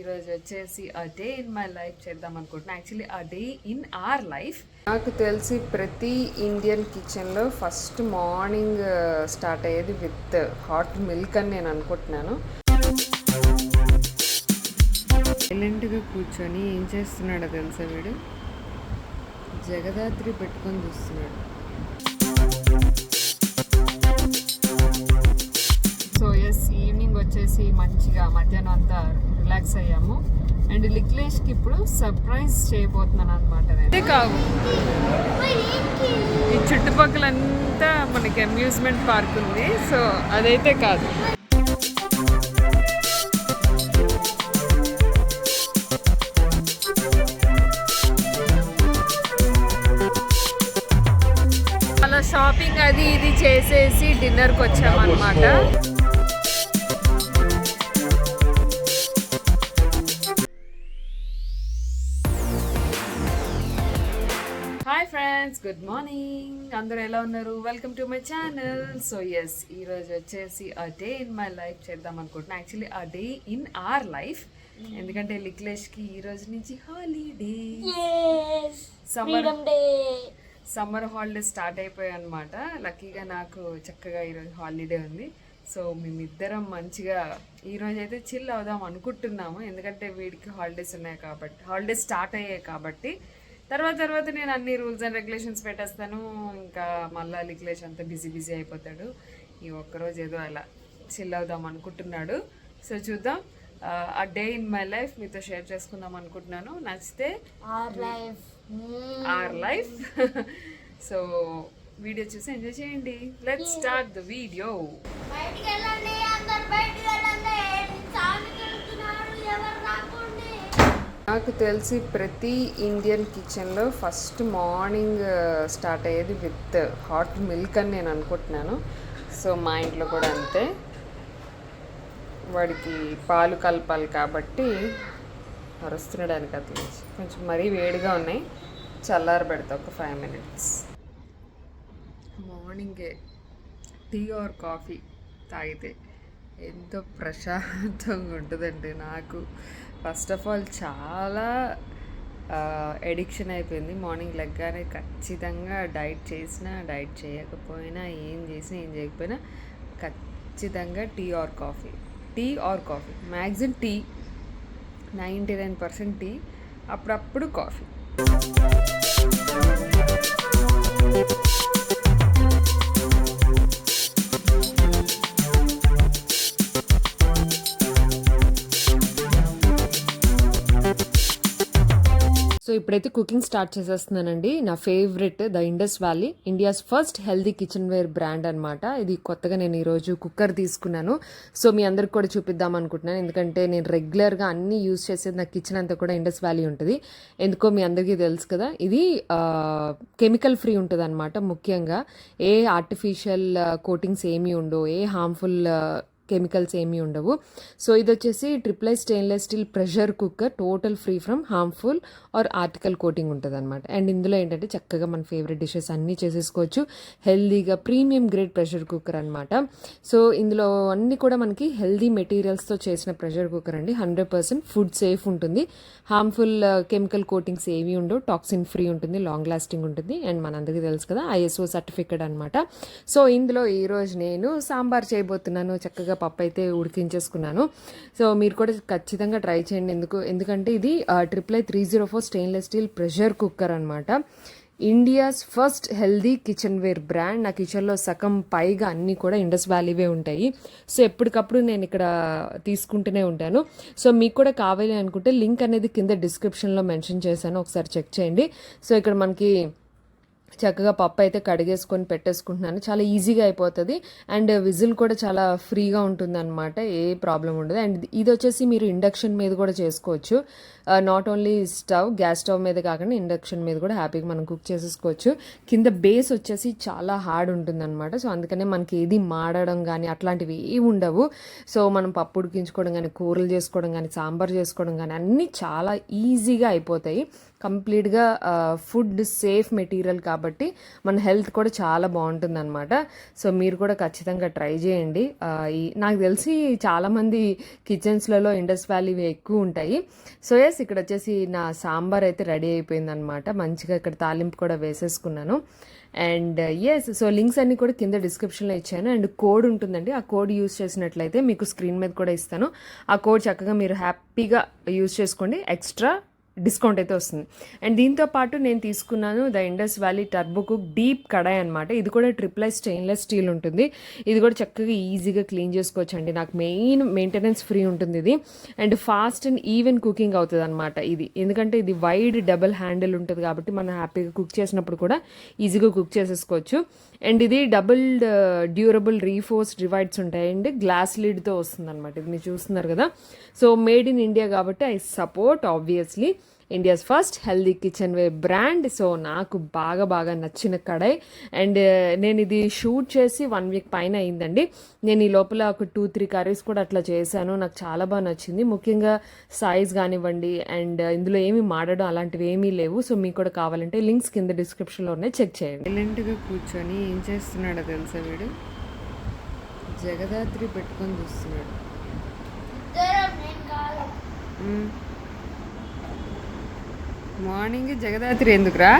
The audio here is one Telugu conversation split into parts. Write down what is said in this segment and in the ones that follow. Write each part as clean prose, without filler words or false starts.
ఈరోజు వచ్చేసి a day in my life చేద్దాం అనుకుంటున్నా. Actually a day in our life. నాకు తెలిసి ప్రతి ఇండియన్ కిచెన్లో ఫస్ట్ మార్నింగ్ స్టార్ట్ అయ్యేది విత్ హాట్ మిల్క్ అని నేను అనుకుంటున్నాను. సైలెంట్గా కూర్చొని ఏం చేస్తున్నాడో తెలుసా వీడు, జగదాత్రి పెట్టుకొని చూస్తున్నాడు. సో ఎస్, ఈవినింగ్ వచ్చేసి మంచిగా మధ్యాహ్నం అంతా రిలాక్స్ అయ్యాము. అండ్ లిక్లేష్కి ఇప్పుడు సర్ప్రైజ్ చేయబోతున్నాను అనమాట. అదే కావు, ఈ చుట్టుపక్కలంతా మనకి అమ్యూజ్మెంట్ పార్క్ ఉంది. సో అదైతే కాదు. అలా షాపింగ్ అది ఇది చేసేసి డిన్నర్కి వచ్చామన్నమాట. Hi friends, good morning. అందరూ ఎలా ఉన్నారు? Welcome to my channel. So yes, ఈరోజు వచ్చేసి a day in my life చేద్దాం అనుకుంటున్నా. Actually a day in our life, ఎందుకంటే లిక్లేష్కి ఈ రోజు నుంచి హాలిడే, సమ్మర్ హాలిడేస్ స్టార్ట్ అయిపోయాయి అనమాట. లక్కీగా నాకు చక్కగా ఈరోజు హాలిడే ఉంది. సో మేమిద్దరం మంచిగా ఈరోజు అయితే చిల్ అవుదాం అనుకుంటున్నాము. ఎందుకంటే వీడికి హాలిడేస్ ఉన్నాయి కాబట్టి, హాలిడేస్ స్టార్ట్ అయ్యాయి కాబట్టి తర్వాత నేను అన్ని రూల్స్ అండ్ రెగ్యులేషన్స్ పెట్టేస్తాను. ఇంకా మళ్ళీ లిక్లేష్ అంతా బిజీ అయిపోతాడు. ఈ ఒక్కరోజు ఏదో అలా చిల్ అవుదాం అనుకుంటున్నాడు. సో చూద్దాం, ఆ డే ఇన్ మై లైఫ్ మీతో షేర్ చేసుకుందాం అనుకుంటున్నాను. నచ్చితే ఆర్ లైఫ్. సో వీడియో చూసి ఎంజాయ్ చేయండి. Let's start the video. నాకు తెలిసి ప్రతి ఇండియన్ కిచెన్లో ఫస్ట్ మార్నింగ్ స్టార్ట్ అయ్యేది విత్ హాట్ మిల్క్ అని నేను అనుకుంటున్నాను. సో మా ఇంట్లో కూడా అంతే. వాడికి పాలు కలపాలి కాబట్టి అరుస్తున్నాడు అట్లా. కొంచెం మరీ వేడిగా ఉన్నాయి, చల్లారి పెడతా ఒక 5 minutes. మార్నింగే టీ ఆర్ కాఫీ తాగితే ఎంతో ప్రశాంతంగా ఉంటుందండి. నాకు ఫస్ట్ ఆఫ్ ఆల్ చాలా ఎడిక్షన్ అయిపోయింది. మార్నింగ్ లెగ్గానే ఖచ్చితంగా డైట్ చేసినా, డైట్ చేయకపోయినా, ఏం చేసినా ఏం చేయకపోయినా ఖచ్చితంగా tea or coffee. Maximum tea, 99% tea, అప్పుడప్పుడు కాఫీ. సో ఇప్పుడైతే కుకింగ్ స్టార్ట్ చేసేస్తున్నానండి. నా favourite the Indus valley, India's first healthy kitchen ware brand అనమాట. ఇది కొత్తగా నేను ఈరోజు కుక్కర్ తీసుకున్నాను. సో మీ అందరికి కూడా చూపిద్దాం అనుకుంటున్నాను. ఎందుకంటే నేను రెగ్యులర్గా అన్ని యూజ్ చేసేది, నా కిచెన్ అంతా కూడా ఇండస్ వ్యాలీ ఉంటుంది. ఎందుకో మీ అందరికీ తెలుసు కదా, ఇది కెమికల్ ఫ్రీ ఉంటుంది అనమాట. ముఖ్యంగా ఏ ఆర్టిఫిషియల్ కోటింగ్స్ ఏమీ ఉండవు, ఏ హార్మ్ఫుల్ కెమికల్స్ ఏమీ ఉండవు. సో ఇది వచ్చేసి triple I stainless steel pressure cooker, total free from harmful or article coating ఉంటుంది అనమాట. అండ్ ఇందులో ఏంటంటే చక్కగా మన ఫేవరెట్ డిషెస్ అన్నీ చేసేసుకోవచ్చు. హెల్దీగా ప్రీమియం గ్రేడ్ ప్రెషర్ కుక్కర్ అనమాట. సో ఇందులో అన్నీ కూడా మనకి హెల్దీ మెటీరియల్స్తో చేసిన ప్రెషర్ కుక్కర్ అండి. 100% ఫుడ్ సేఫ్ ఉంటుంది, హార్మ్ఫుల్ కెమికల్ కోటింగ్స్ ఏమీ ఉండవు, టాక్సిన్ ఫ్రీ ఉంటుంది, లాంగ్ లాస్టింగ్ ఉంటుంది. అండ్ మనందరికీ తెలుసు కదా, ISO సర్టిఫికేట్ అనమాట. సో ఇందులో ఈరోజు నేను సాంబార్ చేయబోతున్నాను. చక్కగా పప్పు అయితే ఉడికించేసుకున్నాను. సో మీరు కూడా ఖచ్చితంగా ట్రై చేయండి. ఎందుకంటే ఇది triply 304 stainless steel pressure cooker అనమాట. India's first healthy kitchen ware brand. నా కిచెన్లో సగం పైగా అన్నీ కూడా ఇండస్ వ్యాలీవే ఉంటాయి. సో ఎప్పటికప్పుడు నేను ఇక్కడ తీసుకుంటూనే ఉంటాను. సో మీకు కూడా కావాలి అనుకుంటే లింక్ అనేది కింద డిస్క్రిప్షన్లో మెన్షన్ చేశాను, ఒకసారి చెక్ చేయండి. సో ఇక్కడ మనకి చక్కగా పప్పు అయితే కడిగేసుకొని పెట్టేసుకుంటున్నాను. చాలా ఈజీగా అయిపోతుంది. అండ్ విజిల్ కూడా చాలా ఫ్రీగా ఉంటుంది అనమాట, ఏ ప్రాబ్లం ఉండదు. అండ్ ఇది వచ్చేసి మీరు ఇండక్షన్ మీద కూడా చేసుకోవచ్చు. నాట్ ఓన్లీ గ్యాస్ స్టవ్ మీద కాకుండా ఇండక్షన్ మీద కూడా హ్యాపీగా మనం కుక్ చేసేసుకోవచ్చు. కింద బేస్ వచ్చేసి చాలా హార్డ్ ఉంటుంది అనమాట. సో అందుకనే మనకి ఏది మాడడం కానీ అట్లాంటివి ఏమి ఉండవు. సో మనం పప్పు ఉడికించుకోవడం కానీ, కూరలు చేసుకోవడం కానీ, సాంబార్ చేసుకోవడం కానీ అన్నీ చాలా ఈజీగా అయిపోతాయి. కంప్లీట్గా ఫుడ్ సేఫ్ మెటీరియల్ కాబట్టి కాబట్టి మన హెల్త్ కూడా చాలా బాగుంటుంది అనమాట. సో మీరు కూడా ఖచ్చితంగా ట్రై చేయండి. నాకు తెలిసి చాలామంది కిచెన్స్లలో ఇండస్ వ్యాలీవి ఎక్కువ ఉంటాయి. సో ఎస్, ఇక్కడ వచ్చేసి నా సాంబార్ అయితే రెడీ అయిపోయింది అనమాట. మంచిగా ఇక్కడ తాలింపు కూడా వేసేసుకున్నాను. అండ్ ఎస్, సో లింక్స్ అన్ని కూడా కింద డిస్క్రిప్షన్లో ఇచ్చాను. అండ్ కోడ్ ఉంటుందండి, ఆ కోడ్ యూస్ చేసినట్లయితే మీకు స్క్రీన్ మీద కూడా ఇస్తాను. ఆ కోడ్ చక్కగా మీరు హ్యాపీగా యూస్ చేసుకోండి, ఎక్స్ట్రా డిస్కౌంట్ అయితే వస్తుంది. అండ్ దీంతో పాటు నేను తీసుకున్నాను the Indus Valley turbo cook deep kadai అనమాట. ఇది కూడా ట్రిప్లై స్టెయిన్లెస్ స్టీల్ ఉంటుంది. ఇది కూడా చక్కగా ఈజీగా క్లీన్ చేసుకోవచ్చు అండి. నాకు మెయింటెనెన్స్ ఫ్రీ ఉంటుంది ఇది. And fast and even cooking అవుతుంది అనమాట ఇది, ఎందుకంటే ఇది వైడ్ డబుల్ హ్యాండిల్ ఉంటుంది కాబట్టి మనం హ్యాపీగా కుక్ చేసినప్పుడు కూడా ఈజీగా కుక్ చేసేసుకోవచ్చు. అండ్ ఇది డబుల్ డ్యూరబుల్ రీఫోర్స్ డివైడ్స్ ఉంటాయి అండ్ గ్లాస్ లీడ్తో వస్తుంది అనమాట. ఇది మీరు చూస్తున్నారు కదా. సో మేడ్ ఇన్ ఇండియా కాబట్టి I support obviously India's first healthy kitchen ware brand. So నాకు బాగా నచ్చిన కడాయి. అండ్ నేను ఇది షూట్ చేసి 1 వీక్ పైన అయిందండి. నేను ఈ లోపల ఒక 2-3 కర్రీస్ కూడా అట్లా చేశాను. నాకు చాలా బాగా నచ్చింది, ముఖ్యంగా సైజ్ కానివ్వండి. అండ్ ఇందులో ఏమీ మాడడం అలాంటివి ఏమీ లేవు. సో మీకు కూడా కావాలంటే లింక్స్ కింద డిస్క్రిప్షన్లో ఉన్నాయి, చెక్ చేయండి. సైలెంట్గా కూర్చొని ఏం చేస్తున్నాడో తెలుసా వీడు, జగదాత్రి పెట్టుకొని చూస్తున్నాడు. మార్నింగ్ జగదాత్రి ఎందుకురా?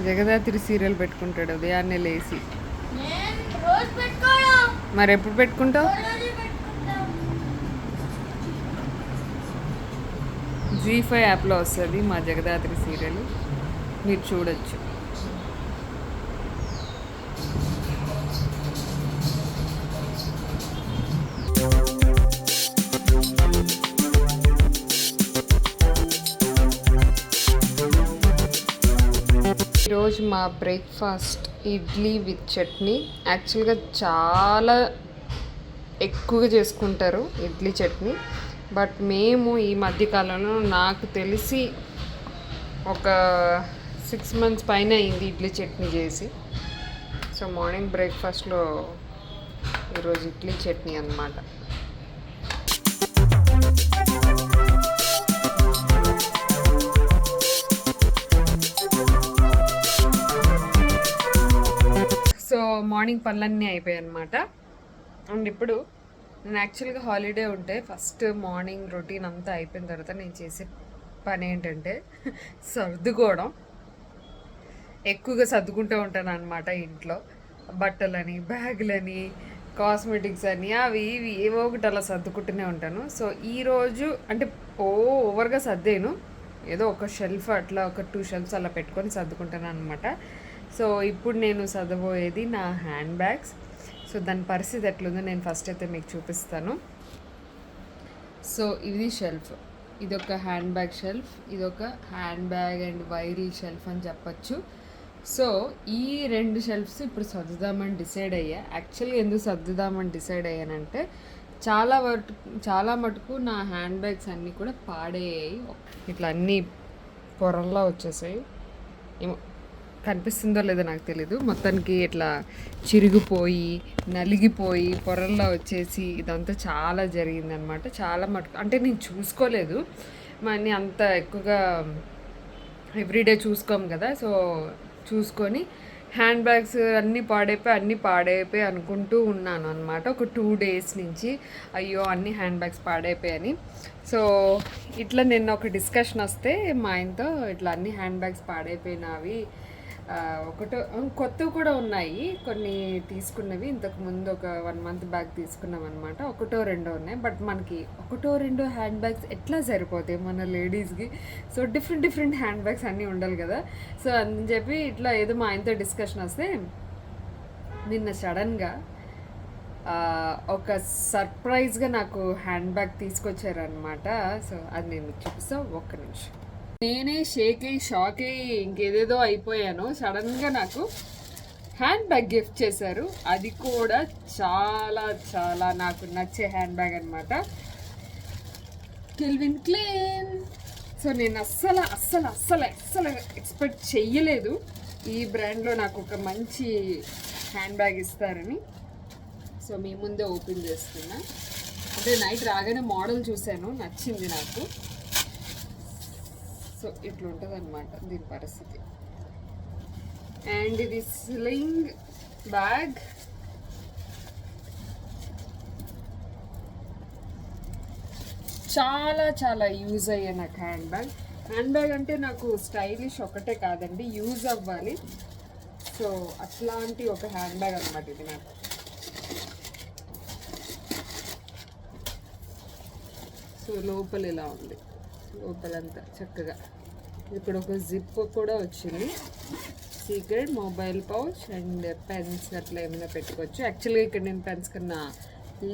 జగదాత్రి సీరియల్ పెట్టుకుంటాడు ఉదయాన్నే లేచి. మరి ఎప్పుడు పెట్టుకుంటావు? జీ5 యాప్లో వస్తుంది మా జగదాత్రి సీరియల్, మీరు చూడొచ్చు. ఈరోజు మా బ్రేక్ఫాస్ట్ ఇడ్లీ విత్ చట్నీ. యాక్చువల్గా చాలా ఎక్కువగా చేసుకుంటారు ఇడ్లీ చట్నీ, బట్ మేము ఈ మధ్యకాలంలో నాకు తెలిసి ఒక 6 months పైన అయింది ఇడ్లీ చట్నీ చేసి. సో మార్నింగ్ బ్రేక్ఫాస్ట్లో ఈరోజు ఇడ్లీ చట్నీ అన్నమాట. సో మార్నింగ్ పనులన్నీ అయిపోయాయి అనమాట. అండ్ ఇప్పుడు నేను యాక్చువల్గా హాలిడే ఉంటే ఫస్ట్ మార్నింగ్ రొటీన్ అంతా అయిపోయిన తర్వాత నేను చేసే పని ఏంటంటే సర్దుకోవడం. ఎక్కువగా సర్దుకుంటూ ఉంటాను అనమాట ఇంట్లో. బట్టలని, బ్యాగులని, కాస్మెటిక్స్ అని, అవి ఇవి ఏవో ఒకటి అలా సర్దుకుంటూనే ఉంటాను. సో ఈరోజు అంటే ఓవర్గా సర్దేను, ఏదో ఒక షెల్ఫ్ అట్లా ఒక 2 shelves అలా పెట్టుకొని సర్దుకుంటాను అనమాట. సో ఇప్పుడు నేను చదవబోయేది నా హ్యాండ్ బ్యాగ్స్. సో దాని పరిస్థితి ఎట్లుందో నేను ఫస్ట్ అయితే మీకు చూపిస్తాను. సో ఇది షెల్ఫ్, ఇదొక హ్యాండ్ బ్యాగ్ షెల్ఫ్, ఇదొక hand bag and viral shelf అని చెప్పచ్చు. సో ఈ 2 shelves ఇప్పుడు సర్దుదామని డిసైడ్ అయ్యా. యాక్చువల్గా ఎందుకు సర్దుదామని డిసైడ్ అయ్యానంటే చాలా మటుకు నా హ్యాండ్ బ్యాగ్స్ అన్నీ కూడా పాడేయాయి. ఇట్లా అన్నీ పొరల్లా వచ్చేసాయి. ఏమో కనిపిస్తుందో లేదో నాకు తెలీదు, మొత్తానికి ఇట్లా చిరిగిపోయి నలిగిపోయి పొరల్లో వచ్చేసి ఇదంతా చాలా జరిగిందనమాట. చాలా మటుకు అంటే నేను చూసుకోలేదు, మరి అంత ఎక్కువగా ఎవ్రీడే చూసుకోము కదా. సో చూసుకొని హ్యాండ్ బ్యాగ్స్ అన్నీ పాడైపోయి అనుకుంటూ ఉన్నాను అనమాట ఒక 2 days నుంచి. అయ్యో అన్ని హ్యాండ్ బ్యాగ్స్ పాడైపోయాయని. సో ఇట్లా నిన్న ఒక డిస్కషన్ వస్తే మా ఆయనతో, ఇట్లా అన్ని హ్యాండ్ బ్యాగ్స్ పాడైపోయినవి, కొత్తవి కూడా ఉన్నాయి కొన్ని తీసుకున్నవి. ఇంతకుముందు ఒక 1 month బ్యాగ్ తీసుకున్నాం అనమాట. 1-2 ఉన్నాయి, బట్ మనకి 1-2 హ్యాండ్ బ్యాగ్స్ ఎట్లా సరిపోతాయి మన లేడీస్కి. సో డిఫరెంట్ హ్యాండ్ బ్యాగ్స్ అన్నీ ఉండాలి కదా. సో అని చెప్పి ఇట్లా ఏదో మా ఆయనతో డిస్కషన్ వస్తే నిన్న సడన్గా ఒక సర్ప్రైజ్గా నాకు హ్యాండ్ బ్యాగ్ తీసుకొచ్చారనమాట. సో అది నేను మీకు చూపిస్తాను, ఒక్క నిమిషం. నేనే షాక్ అయ్యి ఇంకేదేదో అయిపోయాను. సడన్గా నాకు హ్యాండ్ బ్యాగ్ గిఫ్ట్ చేశారు, అది కూడా చాలా నాకు నచ్చే హ్యాండ్ బ్యాగ్ అనమాట, కెల్విన్ క్లైన్. సో నేను అస్సలు ఎక్స్పెక్ట్ చెయ్యలేదు ఈ బ్రాండ్లో నాకు ఒక మంచి హ్యాండ్ బ్యాగ్ ఇస్తారని. సో మీ ముందే ఓపెన్ చేస్తున్నా. అంటే నైట్ రాగానే మోడల్ చూశాను, నచ్చింది నాకు. సో ఇట్లా ఉంటుంది అనమాట దీని పరిస్థితి. అండ్ ఇది స్లింగ్ బ్యాగ్. చాలా చాలా యూజ్ అయ్యే నాకు హ్యాండ్ బ్యాగ్ అంటే నాకు స్టైలిష్ ఒకటే కాదండి, యూజ్ అవ్వాలి. సో అట్లాంటి ఒక హ్యాండ్ బ్యాగ్ అనమాట ఇది నాకు. సో లోపల ఇలా ఉంది, లోపలంతా చక్కగా. ఇప్పుడు ఒక జిప్ కూడా వచ్చింది. Secret mobile pouch and pens అట్లా ఏమైనా పెట్టుకోవచ్చు. యాక్చువల్గా ఇక్కడ నేను పెన్స్ కన్నా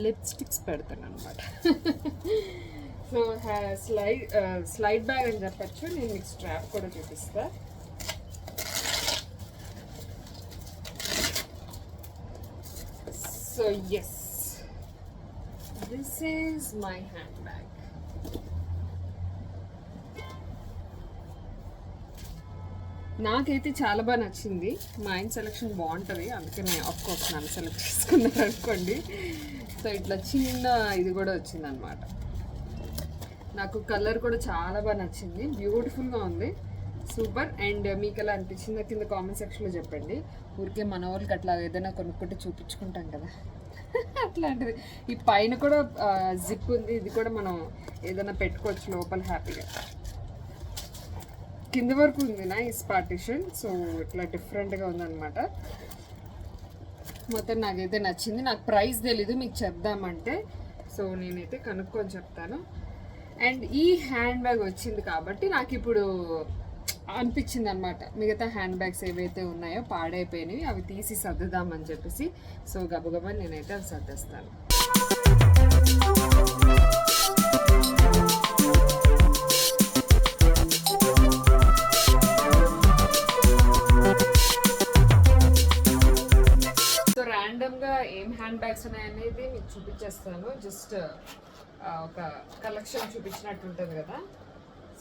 లిప్స్టిక్స్ పెడతాను అనమాట. సో స్లైడ్ బ్యాగ్ అని చెప్పచ్చు. నేను మీకు స్ట్రాప్ కూడా చూపిస్తా. So yes, this is my hand bag. నాకైతే చాలా బాగా నచ్చింది. మా ఆయన సెలెక్షన్ బాగుంటుంది, అందుకనే ఆఫ్కోర్స్ నన్ను సెలెక్ట్ చేసుకున్నారు అనుకోండి. సో ఇట్లా చిన్న ఇది కూడా వచ్చింది అనమాట. నాకు కలర్ కూడా చాలా బాగా నచ్చింది, బ్యూటిఫుల్గా ఉంది, సూపర్. అండ్ మీకు ఎలా అనిపించిందో కింద కామెంట్ సెక్షన్లో చెప్పండి. ఊరికే మన వాళ్ళకి అట్లా ఏదైనా కొనుక్కుంటే చూపించుకుంటాం కదా, అట్లాంటిది. ఈ పైన కూడా జిప్ ఉంది, ఇది కూడా మనం ఏదైనా పెట్టుకోవచ్చు లోపల హ్యాపీగా. కింద వరకు ఉంది నైస్ పార్టిషన్. సో ఇట్లా డిఫరెంట్గా ఉందన్నమాట. మొత్తం నాకైతే నచ్చింది. నాకు ప్రైస్ తెలీదు, మీకు చెప్దామంటే సో నేనైతే కనుక్కొని చెప్తాను. అండ్ ఈ హ్యాండ్ బ్యాగ్ వచ్చింది కాబట్టి నాకు ఇప్పుడు అనిపించింది అనమాట, మిగతా హ్యాండ్ బ్యాగ్స్ ఏవైతే ఉన్నాయో పాడైపోయినవి అవి తీసి సర్దుదామని చెప్పేసి. సో గబగబా నేనైతే అవి సర్దేస్తాను. ర్యాండమ్గా ఏం హ్యాండ్ బ్యాగ్స్ ఉన్నాయనేది మీకు చూపించేస్తాను. జస్ట్ ఒక కలెక్షన్ చూపించినట్టు ఉంటుంది కదా.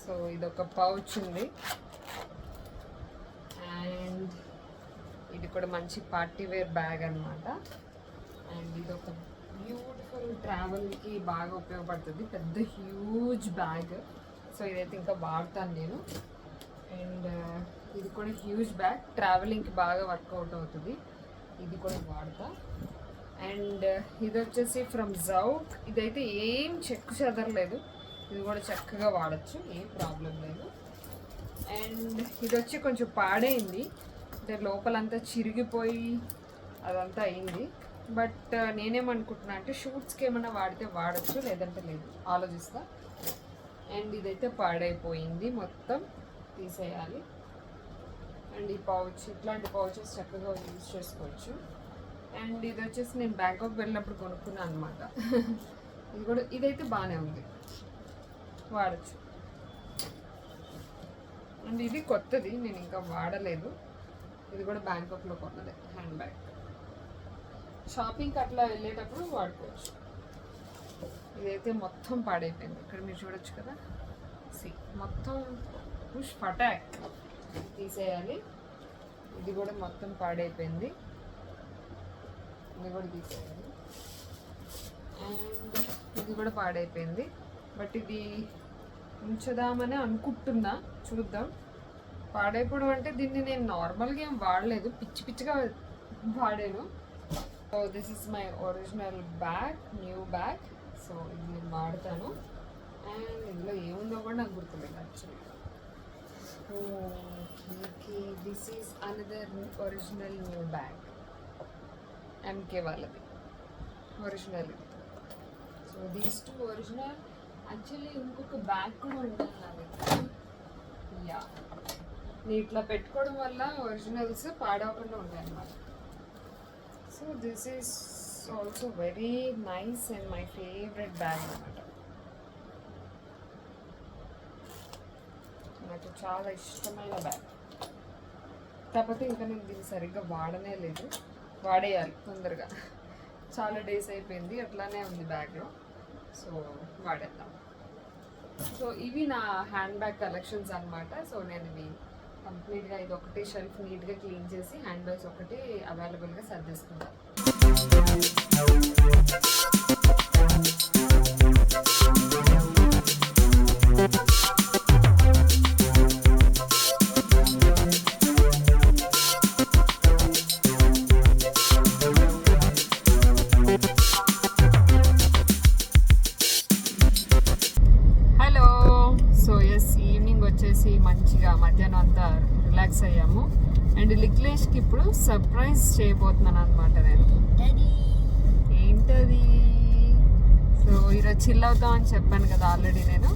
సో ఇది ఒక పౌచ్ ఉంది, అండ్ ఇది కూడా మంచి పార్టీ వేర్ బ్యాగ్ అనమాట. అండ్ ఇది ఒక బ్యూటిఫుల్ ట్రావెల్కి బాగా ఉపయోగపడుతుంది, పెద్ద హ్యూజ్ బ్యాగ్. సో ఇదైతే ఇంకా వాడతాను నేను. అండ్ ఇది కూడా హ్యూజ్ బ్యాగ్, ట్రావెలింగ్కి బాగా వర్కౌట్ అవుతుంది, ఇది కూడా వాడతా. అండ్ ఇది వచ్చేసి ఫ్రమ్ జౌక్. ఇదైతే ఏం చెక్కు చెదరలేదు, ఇది కూడా చక్కగా వాడచ్చు, ఏం ప్రాబ్లం లేదు. అండ్ ఇది వచ్చి కొంచెం పాడైంది, అంటే లోపలంతా చిరిగిపోయి అదంతా అయింది. బట్ నేనేమనుకుంటున్నా అంటే షూట్స్కి ఏమైనా వాడితే వాడచ్చు, లేదంటే లేదు, ఆలోచిస్తా. అండ్ ఇదైతే పాడైపోయింది, మొత్తం తీసేయాలి. అండ్ ఈ పౌచ్, ఇట్లాంటి పౌచెస్ చక్కగా యూజ్ చేసుకోవచ్చు. అండ్ ఇది వచ్చేసి నేను బ్యాంకాక్ వెళ్ళినప్పుడు కొనుక్కున్నాను అనమాట. ఇది కూడా, ఇదైతే బాగానే ఉంది, వాడచ్చు. అండ్ ఇది కొత్తది, నేను ఇంకా వాడలేదు. ఇది కూడా బ్యాంకాక్లో కొన్నదే హ్యాండ్ బ్యాగ్. షాపింగ్కి అట్లా వెళ్ళేటప్పుడు వాడుకోవచ్చు. ఇదైతే మొత్తం పాడైపోయింది, ఇక్కడ మీరు చూడొచ్చు కదా. మొత్తం పుష్ పటాక్ తీసేయాలి. ఇది కూడా మొత్తం పాడైపోయింది, ఇది కూడా తీసేయాలి. అండ్ ఇది కూడా పాడైపోయింది, బట్ ఇది ఉంచుదామని అనుకుంటున్నా, చూద్దాం. పాడైపోవడం అంటే దీన్ని నేను నార్మల్గా ఏం వాడలేదు, పిచ్చి పిచ్చిగా వాడాను. So this is my original bag, new bag. So ఇది నేను వాడతాను. అండ్ ఇందులో ఏముందో కూడా నాకు గుర్తులేదు actually. Okay, this is another original new bag. MK వాళ్ళది original. So these two original. Actually ఇంకొక బ్యాగ్ కూడా ఉంటుంది నా దగ్గర. యా, నేను ఇట్లా పెట్టుకోవడం వల్ల ఒరిజినల్స్ పాడవకుండా ఉంటాయి అన్నమాట. So this is also very nice and my favourite bag అన్నమాట. నాకు చాలా ఇష్టమైన బ్యాగ్. కాకపోతే ఇంకా నేను దీన్ని సరిగ్గా వాడనే లేదు, వాడేయాలి తొందరగా. చాలా డేస్ అయిపోయింది, అట్లానే ఉంది బ్యాగ్లో. సో వాడేద్దాం. సో ఇవి నా హ్యాండ్ బ్యాగ్ కలెక్షన్స్ అనమాట. సో నేను ఇవి కంప్లీట్గా ఇది ఒకటి షెల్ఫ్ నీట్గా క్లీన్ చేసి హ్యాండ్ బ్యాగ్స్ ఒకటి అవైలబుల్గా సర్దేసుకుంటాను. చేసి మంచిగా మధ్యాహ్నం అంతా రిలాక్స్ అయ్యాము. అండ్ లిక్లేష్కి ఇప్పుడు సర్ప్రైజ్ చేయబోతున్నాను అనమాట నేను. ఏంటది? సో ఈరోజు చిల్ అవుతాం అని చెప్పాను కదా ఆల్రెడీ నేను.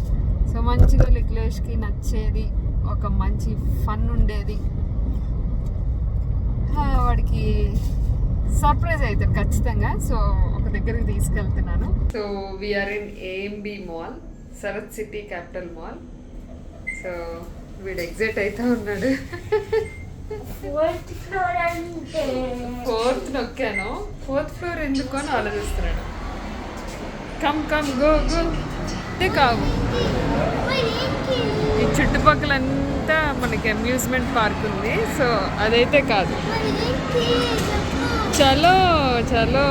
సో మంచిగా లిక్లేష్కి నచ్చేది, ఒక మంచి ఫన్ ఉండేది, వాడికి సర్ప్రైజ్ అవుతాడు ఖచ్చితంగా. సో ఒక దగ్గరికి తీసుకెళ్తున్నాను. So we are in AMB mall, Sarath city capital mall. So వీడు ఎగ్జైట్ అవుతా ఉన్నాడు. 4th నొక్కాను, 4th ఫ్లోర్ ఎందుకు అని ఆలోచిస్తున్నాడు. Come come go go. అంటే కావు, ఈ చుట్టుపక్కలంతా మనకి అమ్యూజ్మెంట్ పార్క్ ఉంది. సో అదైతే కాదు. చలో చలో.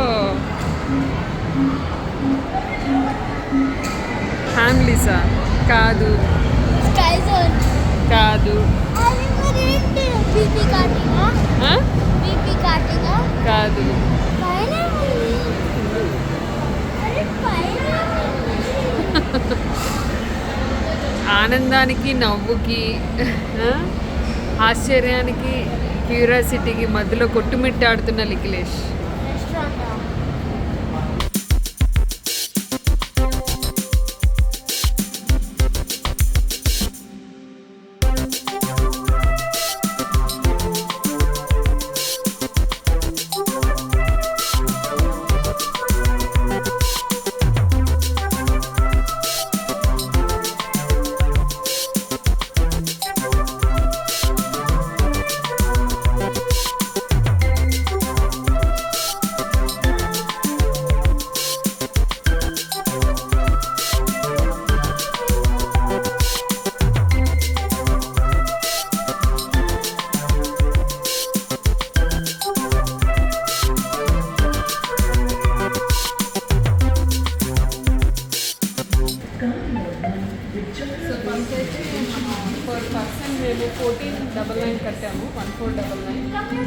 ఫ్యామిలీసా? కాదు కాదు కాదు. ఆనందానికి, నవ్వుకి, ఆశ్చర్యానికి, క్యూరియాసిటీకి మధ్యలో కొట్టుమిట్టాడుతున్న లిఖిలేష్. పర్ పర్సన్ మేము 1499 కట్టాము. 1499.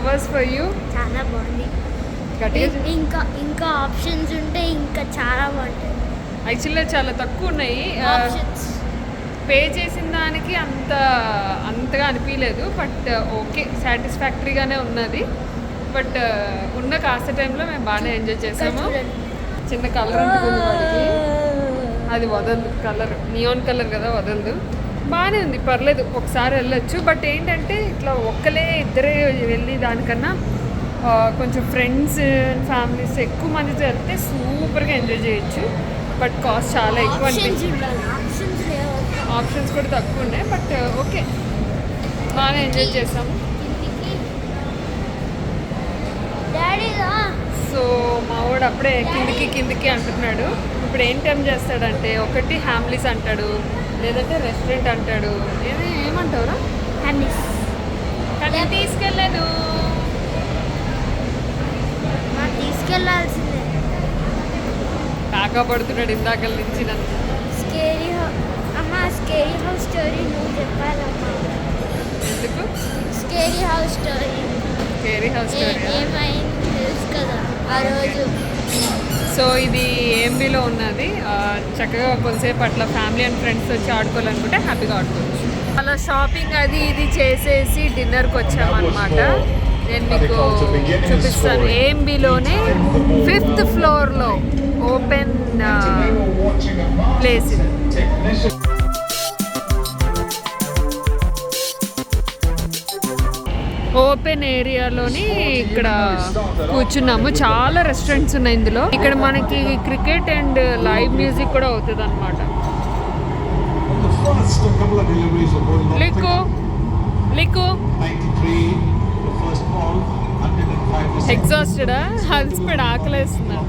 Was for you? చాలా బాగుంది. గట్టిగా ఇంకా ఆప్షన్స్ ఉంటే ఇంకా చాలా బాగుంటుంది. యాక్చువల్గా చాలా తక్కువ ఉన్నాయి. పే చేసిన దానికి అంతగా అనిపించలేదు, బట్ ఓకే సాటిస్ఫాక్టరీగానే ఉన్నది. బట్ ఉన్న కాస్త టైంలో మేము బాగానే ఎంజాయ్ చేసాము. చిన్న కలర్ ఉంటుంది వాడికి, అది వదలదు, కలర్ నియాన్ కలర్ కదా, వదలదు. బాగానే ఉంది, పర్లేదు, ఒకసారి వెళ్ళొచ్చు. బట్ ఏంటంటే ఇట్లా ఇద్దరే వెళ్ళి దానికన్నా కొంచెం ఫ్రెండ్స్ ఫ్యామిలీస్ ఎక్కువ మందితో వెళ్తే సూపర్గా ఎంజాయ్ చేయొచ్చు. బట్ కాస్ట్ చాలా ఎక్కువ అనిపించింది. ఆప్షన్స్ కూడా తక్కువ ఉన్నాయి, బట్ ఓకే బాగా ఎంజాయ్ చేసాము. సో మా వాడు అప్పుడే కిందికి అంటున్నాడు. ఇప్పుడు ఏం టైం చేస్తాడంటే ఒకటి హ్యామ్లీస్ అంటాడు, లేదంటే రెస్టారెంట్ అంటాడు. ఏమంటావురా? కానీ తీసుకెళ్ళాను, తీసుకెళ్ళాల్సిందే. కాకా పడుతున్నాడు ఇందాక నుంచి నన్ను. స్కేరీ హౌస్ స్టోరీ నువ్వు చెప్పాలమ్మా. ఎందుకు స్కేరీ హౌస్ స్టోరీ ఏమైంది తెలుసు కదా ఆ రోజు. సో ఇది ఏఎంబీలో ఉన్నది. చక్కగా కొంతసేపు అట్లా ఫ్యామిలీ అండ్ ఫ్రెండ్స్ వచ్చి ఆడుకోవాలనుకుంటే హ్యాపీగా ఆడుకోవచ్చు. అలా షాపింగ్ అది ఇది చేసేసి డిన్నర్కి వచ్చామన్నమాట. నేను మీకు చూపిస్తాను. ఏఎంబీలోనే 5th ఫ్లోర్లో ఓపెన్ ప్లేస్ ఇది. ఓపెన్ ఏరియాలోని ఇక్కడ కూర్చున్నాము. చాలా రెస్టారెంట్స్ ఉన్నాయి ఇందులో. ఇక్కడ మనకి క్రికెట్ అండ్ లైవ్ మ్యూజిక్ కూడా అవుతుంది అనమాట. ఎగ్జాస్టెడా? అలసిపోయాడు, ఆకలేస్తున్నాడు.